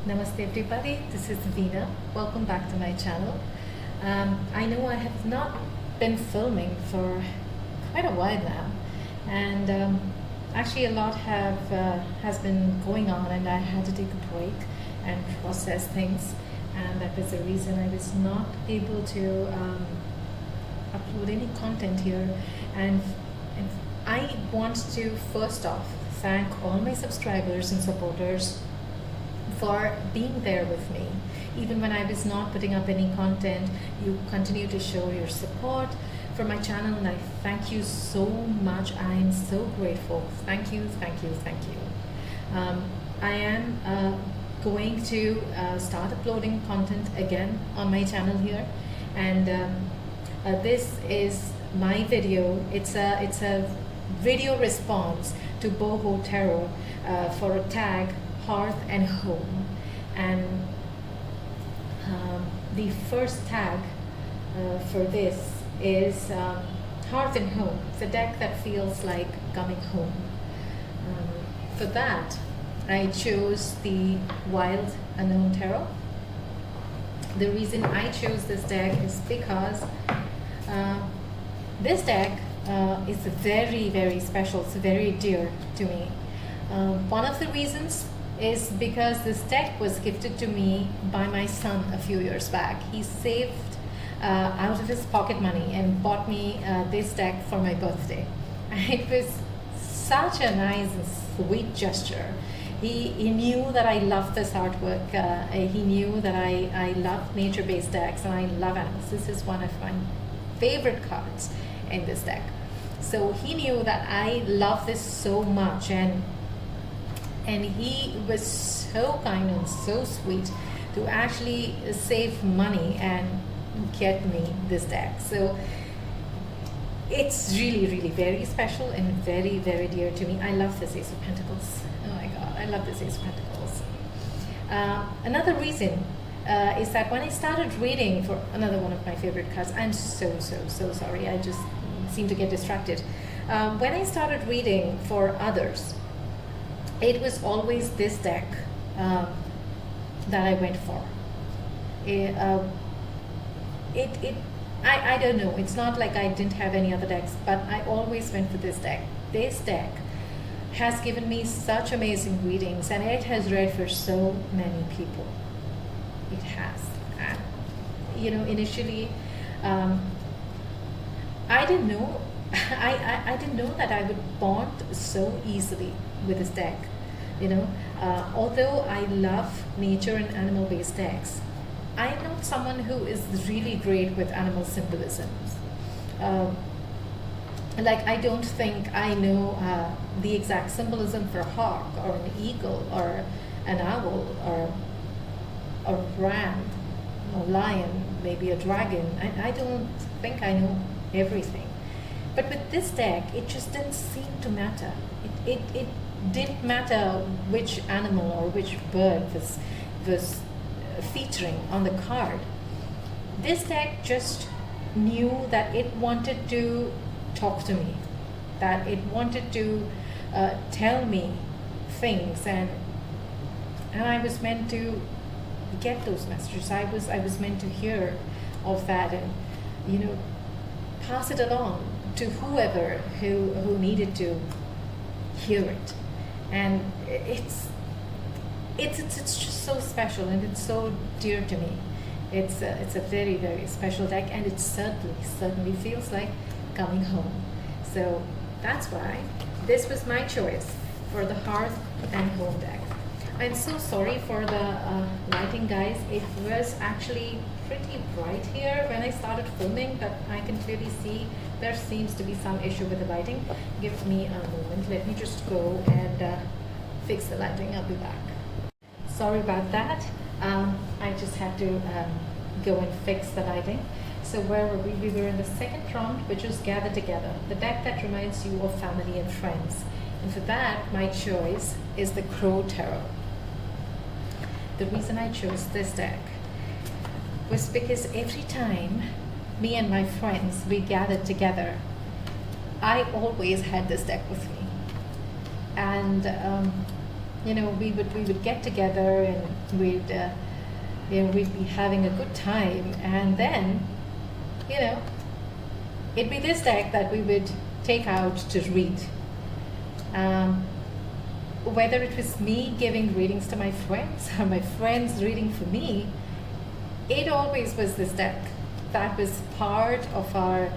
Namaste everybody, this is Veena. Welcome back to my channel. I know I have not been filming for quite a while now, and actually a lot has been going on, and I had to take a break and process things, and that was the reason I was not able to upload any content here. And I want to first off thank all my subscribers and supporters for being there with me. Even when I was not putting up any content, you continue to show your support for my channel, and I thank you so much. I am so grateful. Thank you, thank you, thank you. I am going to start uploading content again on my channel here, and this is my video. It's a video response to Boho Tarot for a tag Hearth and Home, and the first tag for this is Hearth and Home. It's a deck that feels like coming home. For that, I chose the Wild Unknown Tarot. The reason I chose this deck is because this deck is very, very special. It's very dear to me. One of the reasons is because this deck was gifted to me by my son a few years back. He saved out of his pocket money and bought me this deck for my birthday. It was such a nice and sweet gesture. He knew that I loved this artwork. He knew that I love nature-based decks and I love animals. This is one of my favorite cards in this deck. So he knew that I love this so much, and he was so kind and so sweet to actually save money and get me this deck. So it's really, really very special and very, very dear to me. I love this Ace of Pentacles. Oh my God, I love this Ace of Pentacles. Another reason is that when I started reading for another one of my favorite cards, I'm so sorry, I just seem to get distracted. When I started reading for others, it was always this deck that I went for. I don't know, it's not like I didn't have any other decks, but I always went for this deck. This deck has given me such amazing readings, and it has read for so many people. It has. And, you know, initially, I didn't know I didn't know that I would bond so easily with this deck. You know, although I love nature and animal-based decks, I am not someone who is really great with animal symbolisms. Like, I don't think I know the exact symbolism for a hawk or an eagle or an owl or a ram, a lion, maybe a dragon. I don't think I know everything. But with this deck, it just didn't seem to matter. It didn't matter which animal or which bird was featuring on the card. This deck just knew that it wanted to talk to me, that it wanted to tell me things, and I was meant to get those messages. I was meant to hear of that, and, you know, pass it along to whoever who needed to hear it. And it's just so special, and it's so dear to me. It's a very, very special deck, and it certainly feels like coming home. So that's why this was my choice for the Hearth and Home deck. I'm so sorry for the lighting, guys. It was actually pretty bright here when I started filming, but I can clearly see there seems to be some issue with the lighting. Give me a moment. Let me just go and fix the lighting. I'll be back. Sorry about that. I just had to go and fix the lighting. So where were we? We were in the second prompt, which was Gather Together, the deck that reminds you of family and friends. And for that, my choice is the Crow Tarot. The reason I chose this deck was because every time me and my friends, we gathered together, I always had this deck with me. And we would get together and we'd be having a good time, and then it'd be this deck that we would take out to read. Whether it was me giving readings to my friends or my friends reading for me, it always was this deck that was part of our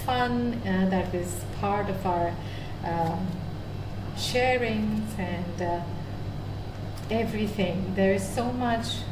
fun, that was part of our sharings and everything. There is so much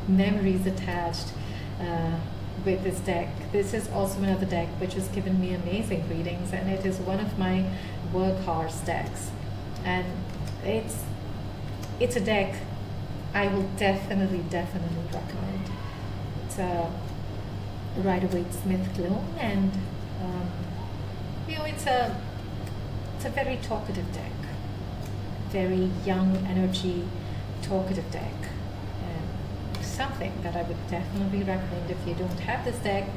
memories attached with this deck. This is also another deck which has given me amazing readings, and it is one of my workhorse decks. And it's a deck I will definitely recommend. It's a Rider-Waite-Smith clone, and it's a very talkative deck, very young energy, talkative deck, and something that I would definitely recommend. If you don't have this deck,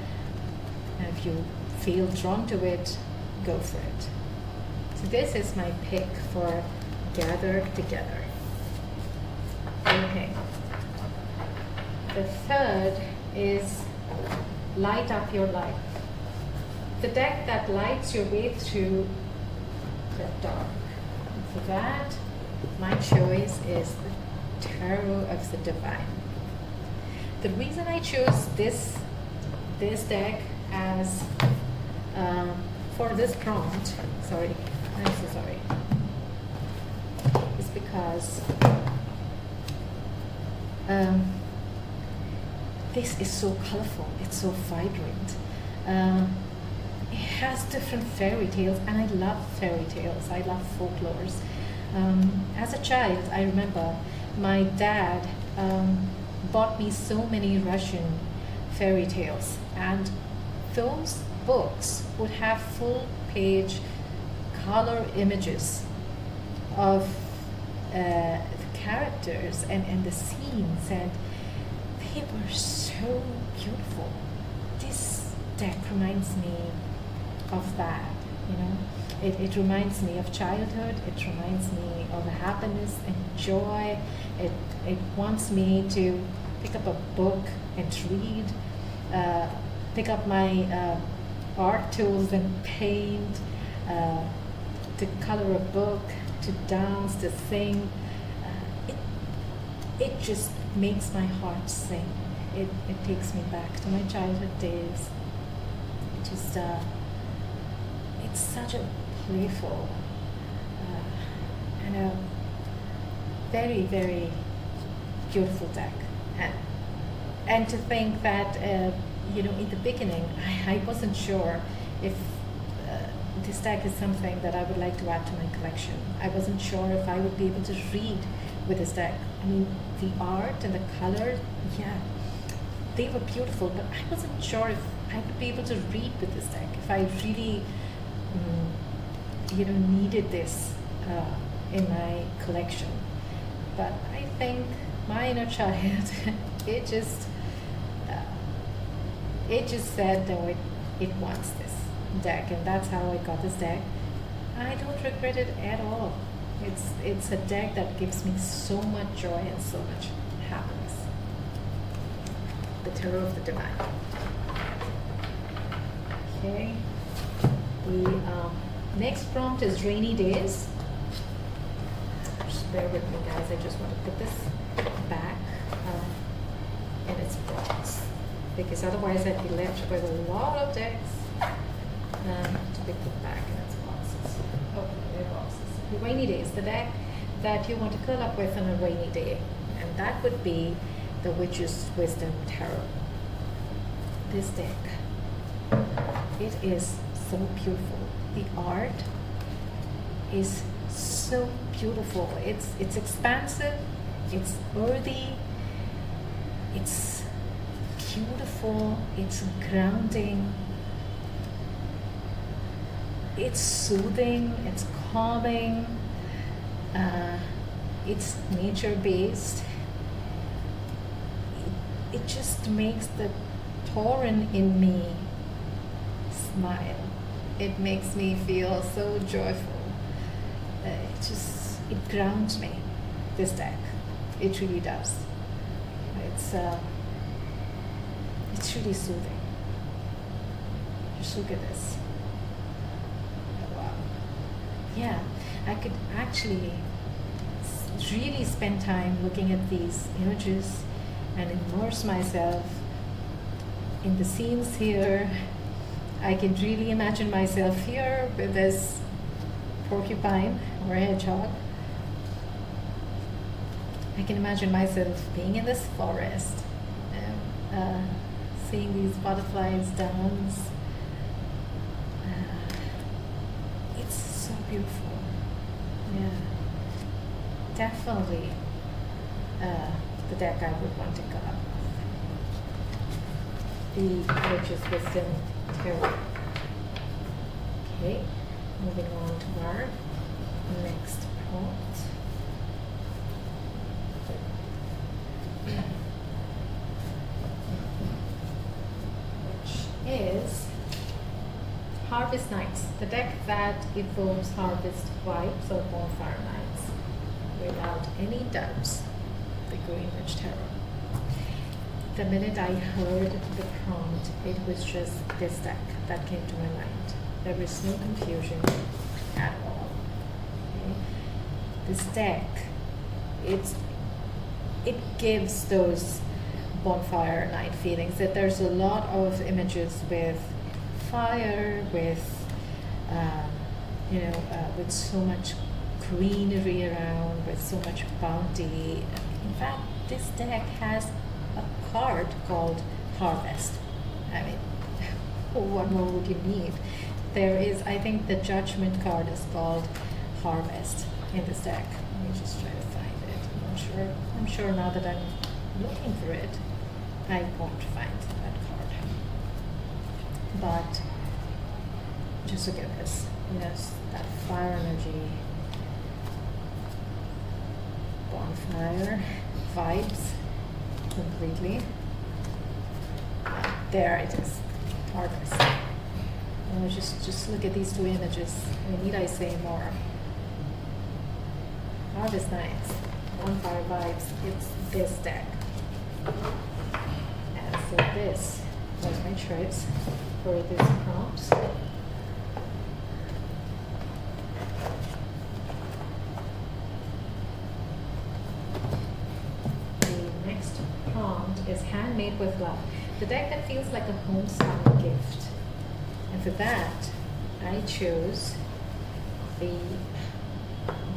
and if you feel drawn to it, go for it. So this is my pick for Gather Together. Okay. The third is Light Up Your Life. The deck that lights your way through the dark. And for that, my choice is the Tarot of the Divine. The reason I chose this deck as for this prompt, I'm so sorry, is because this is so colorful, it's so vibrant. It has different fairy tales, and I love fairy tales, I love folklores. As a child, I remember my dad bought me so many Russian fairy tales, and those books would have full page color images of the characters and the scenes, and they were so beautiful. This deck reminds me of that, It reminds me of childhood, it reminds me of happiness and joy. It wants me to pick up a book and read, pick up my art tools and paint, to color a book, to dance, to sing. It just makes my heart sing. It takes me back to my childhood days. It's such a playful and a very, very beautiful deck. And to think that, in the beginning, I wasn't sure if this deck is something that I would like to add to my collection. I wasn't sure if I would be able to read with this deck. I mean, the art and the color, yeah, they were beautiful, but I wasn't sure if I would be able to read with this deck, if I really, needed this in my collection. But I think my inner child, it just said, no, it wants this deck, and that's how I got this deck. I don't regret it at all. It's a deck that gives me so much joy and so much happiness. The Tarot of the Divine. Okay. The next prompt is Rainy Days. Just bear with me, guys. I just want to put this back in its box, because otherwise I'd be left with a lot of decks to be put back in its boxes. Oh, their boxes. The Rainy Days, the deck that you want to curl up with on a rainy day, and that would be the Witch's Wisdom Tarot. This deck, it is so beautiful. The art is so beautiful. It's expansive, it's earthy, it's beautiful, it's grounding, it's soothing, it's calming, it's nature-based. It just makes the Tauran in me smile. It makes me feel so joyful. it grounds me, this deck. It really does. It's really soothing. Just look at this. Oh, wow. Yeah, I could actually really spend time looking at these images and immerse myself in the scenes here. I can really imagine myself here with this porcupine or hedgehog. I can imagine myself being in this forest, seeing these butterflies dance. It's so beautiful. Yeah, definitely the deck I would want to go up. The Witch's Wisdom Tarot. Okay, moving on to our next prompt. Which is Harvest Nights, the deck that evokes harvest vibes or bonfire nights without any doubts. The Green Witch Tarot. The minute I heard the prompt, it was just this deck that came to my mind. There was no confusion at all. Okay? This deck, it gives those bonfire night feelings. That there's a lot of images with fire, with with so much greenery around, with so much bounty. In fact, this deck has a card called Harvest. I mean, what more would you need? There is, I think the Judgment card is called Harvest in this deck. Let me just try to find it. I'm sure now that I'm looking for it, I won't find that card. But just look at this. Yes, that fire energy, bonfire vibes completely. There it is, Harvest. Just look at these two images. Need I say more? Harvest Nights, bonfire vibes. It's this deck. And so this was my choice for this prompts. Is Handmade with Love, the deck that feels like a homespun gift. And for that, I chose the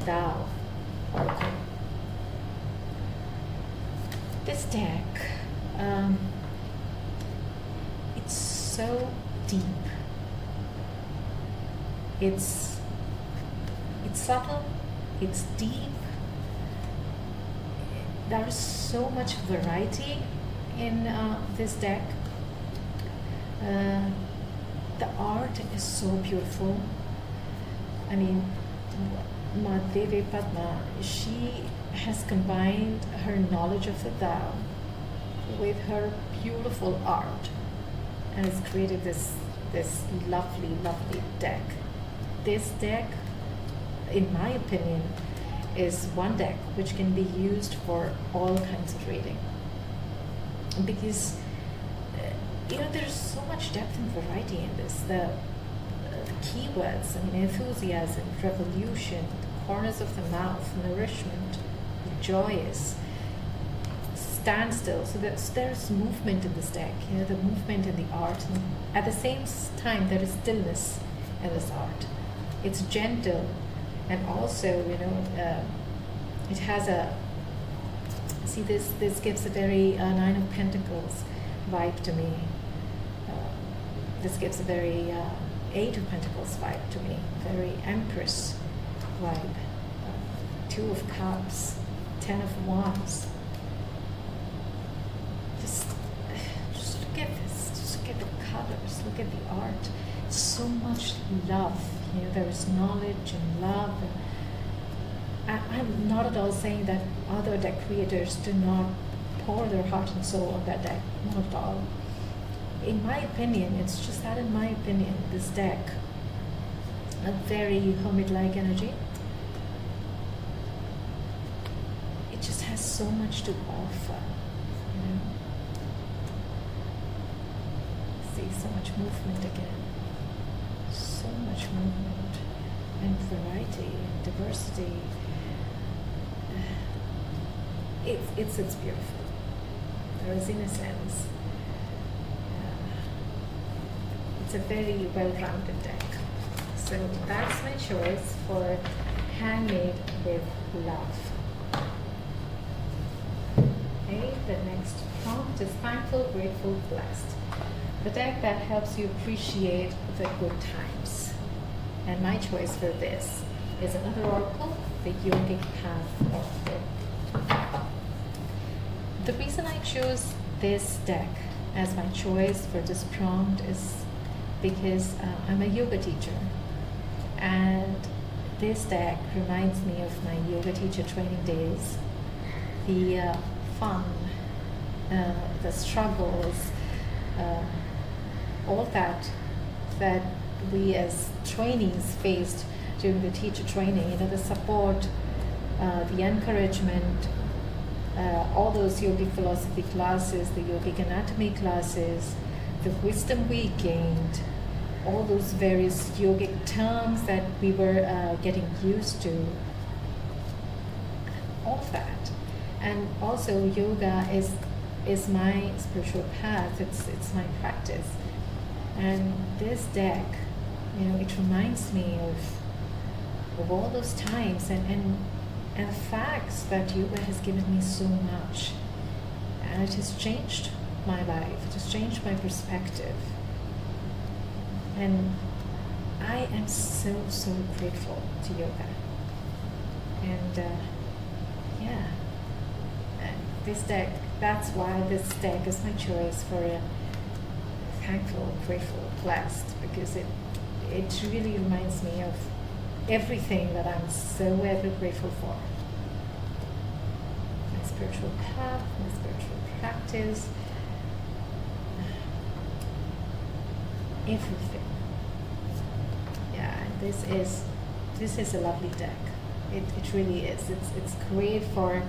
Thou oracle. This deck, it's so deep. It's subtle, it's deep. There is so much variety in this deck. The art is so beautiful. I mean, Devi Padma, she has combined her knowledge of the Tao with her beautiful art and has created this lovely, lovely deck. This deck, in my opinion, is one deck which can be used for all kinds of reading, because there's so much depth and variety in this. The keywords, enthusiasm, revolution, corners of the mouth, nourishment, joyous, standstill. So there's movement in this deck. The movement in the art, and at the same time there is stillness in this art. It's gentle. And also, it has this gives a very Nine of Pentacles vibe to me. This gives a very Eight of Pentacles vibe to me, very Empress vibe. Two of Cups, Ten of Wands. Just look at this, just look at the colors, look at the art. So much love. There is knowledge and love. I'm not at all saying that other deck creators do not pour their heart and soul on that deck. Not at all. In my opinion, it's just that in my opinion, this deck, a very hermit-like energy, so much to offer, you know. See so much movement again, so much movement and variety and diversity. It's beautiful. There is, in a sense, it's a very well-rounded deck. So that's my choice for Handmade with Love. Okay, the next prompt is Thankful, Grateful, Blessed. The deck that helps you appreciate the good times. And my choice for this is another oracle, the Yogic Path Oracle. The reason I chose this deck as my choice for this prompt is because I'm a yoga teacher, and this deck reminds me of my yoga teacher training days, the fun, the struggles, all that we as trainees faced during the teacher training, you know, the support, the encouragement, all those yogic philosophy classes, the yogic anatomy classes, the wisdom we gained, all those various yogic terms that we were getting used to, all of that. And also yoga is my spiritual path, it's my practice. And this deck, you know, it reminds me of all those times and the facts that yoga has given me so much. And it has changed my life, it has changed my perspective. And I am so grateful to yoga. And and this deck, that's why this deck is my choice for a Thankful, Grateful, Blessed, because it really reminds me of everything that I'm so ever grateful for. My spiritual path, my spiritual practice, everything. Yeah, this is a lovely deck. It really is. It's great for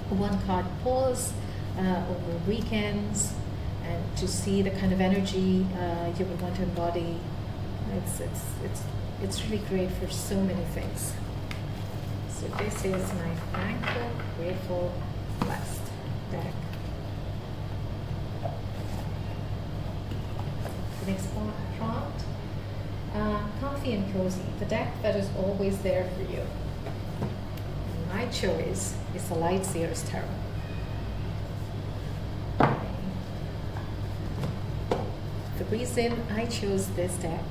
one card pulls over weekends, and to see the kind of energy you would want to embody. It's really great for so many things. So this is my Thankful, Grateful, Blessed deck. The next prompt, Comfy and Cozy, the deck that is always there for you. And my choice is the Light Seers Tarot. The reason I chose this deck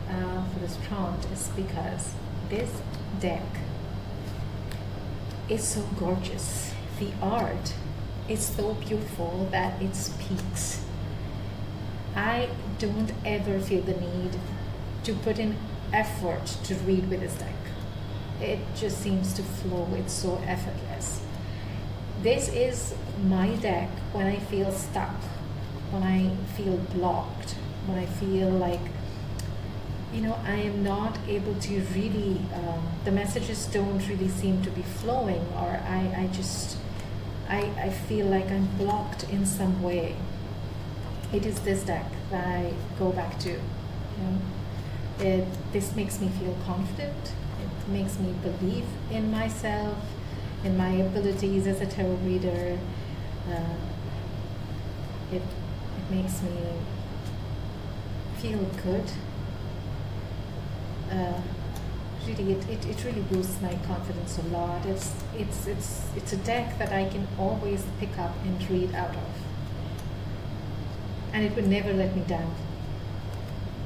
for this prompt is because this deck is so gorgeous. The art is so beautiful that it speaks. I don't ever feel the need to put in effort to read with this deck. It just seems to flow. It's so effortless. This is my deck when I feel stuck, when I feel blocked, when I feel like, you know, I am not able to really, the messages don't really seem to be flowing, or I feel like I'm blocked in some way. It is this deck that I go back to. You know? This makes me feel confident. It makes me believe in myself, in my abilities as a tarot reader. It makes me feel good. Really, it really boosts my confidence a lot. It's a deck that I can always pick up and read out of, and it would never let me down.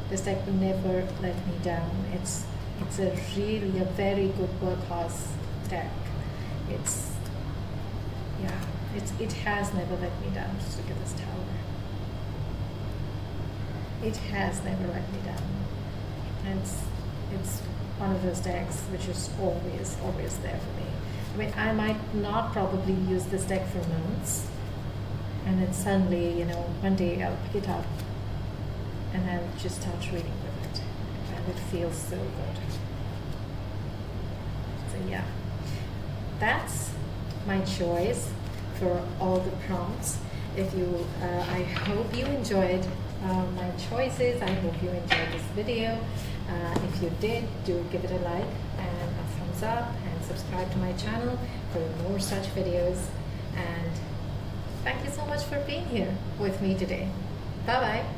This deck will never let me down. It's a really a very good workhorse deck. It has never let me down. Just look at this tower. It has never let me down. And it's one of those decks which is always there for me. I mean, I might not probably use this deck for months, and then suddenly, you know, one day I'll pick it up and I'll just start reading with it, and it feels so good. So yeah, that's my choice for all the prompts. If you, I hope you enjoyed my choices. I hope you enjoyed this video. If you did, do give it a like and a thumbs up, and subscribe to my channel for more such videos. And thank you so much for being here with me today. Bye bye.